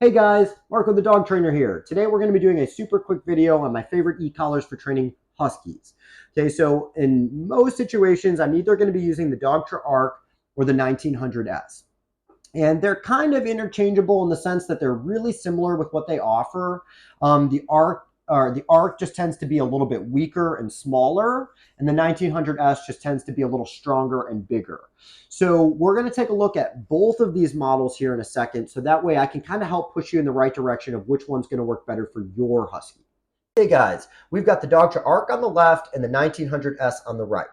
Hey guys, Marco the dog trainer here. Today we're going to be doing a super quick video on my favorite e-collars for training Huskies. Okay, so in most situations, I'm either going to be using the Dogtra Arc or the 1900S. And they're kind of interchangeable in the sense that they're really similar with what they offer. The Arc just tends to be a little bit weaker and smaller, and the 1900S just tends to be a little stronger and bigger. So we're going to take a look at both of these models here in a second, so that way I can kind of help push you in the right direction of which one's going to work better for your Husky. Hey guys, we've got the Dogtra Arc on the left and the 1900S on the right.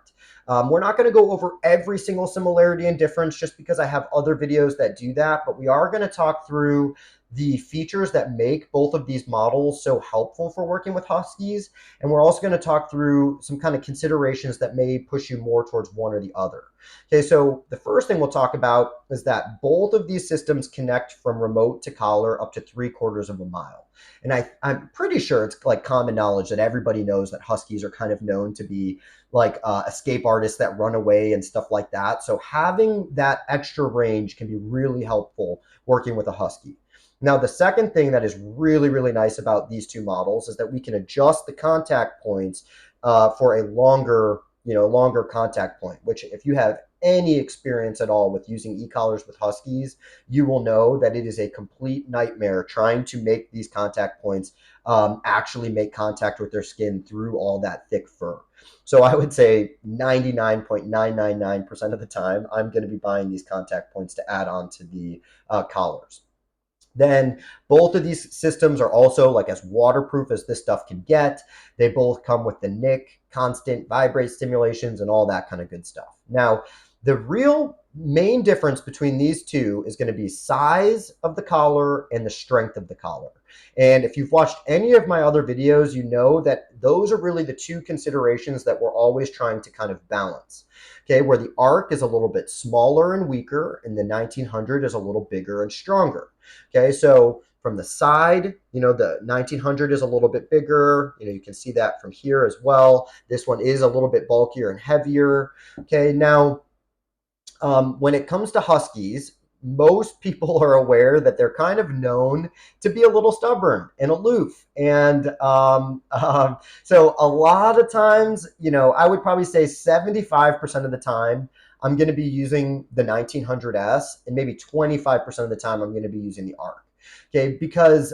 We're not going to go over every single similarity and difference just because I have other videos that do that, but we are going to talk through the features that make both of these models so helpful for working with Huskies. And we're also going to talk through some kind of considerations that may push you more towards one or the other. Okay, so the first thing we'll talk about is that both of these systems connect from remote to collar up to 3/4 of a mile. And I'm pretty sure it's like common knowledge that everybody knows that Huskies are kind of known to be like escape artists that run away and stuff like that. So having that extra range can be really helpful working with a Husky. Now, the second thing that is really, really nice about these two models is that we can adjust the contact points for a longer contact point, which if you have any experience at all with using e-collars with Huskies, you will know that it is a complete nightmare trying to make these contact points actually make contact with their skin through all that thick fur. So I would say 99.999% of the time, I'm going to be buying these contact points to add on to the collars. Then both of these systems are also like as waterproof as this stuff can get. They both come with the NIC, constant vibrate stimulations, and all that kind of good stuff. Now, the real main difference between these two is going to be size of the collar and the strength of the collar. And if you've watched any of my other videos, you know that those are really the two considerations that we're always trying to kind of balance. Okay, where the Arc is a little bit smaller and weaker, and the 1900 is a little bigger and stronger. Okay, so from the side, the 1900 is a little bit bigger. You can see that from here as well. This one is a little bit bulkier and heavier. Okay, now when it comes to Huskies, most people are aware that they're kind of known to be a little stubborn and aloof. And so a lot of times, I would probably say 75% of the time, I'm going to be using the 1900S, and maybe 25% of the time, I'm going to be using the Arc. Okay, because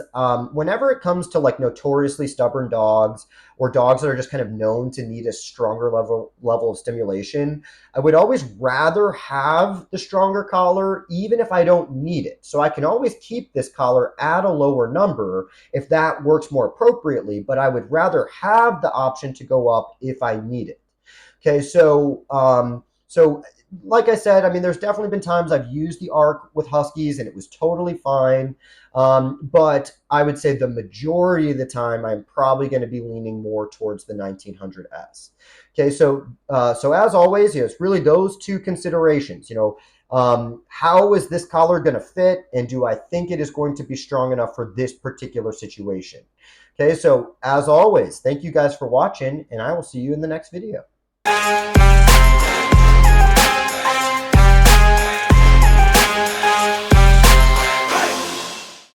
whenever it comes to like notoriously stubborn dogs or dogs that are just kind of known to need a stronger level of stimulation, I would always rather have the stronger collar even if I don't need it. So I can always keep this collar at a lower number if that works more appropriately, but I would rather have the option to go up if I need it. Okay, so like I said, there's definitely been times I've used the Arc with Huskies and it was totally fine. But I would say the majority of the time, I'm probably going to be leaning more towards the 1900S. Okay, so as always, it's really those two considerations. How is this collar going to fit, and do I think it is going to be strong enough for this particular situation? Okay, so as always, thank you guys for watching, and I will see you in the next video.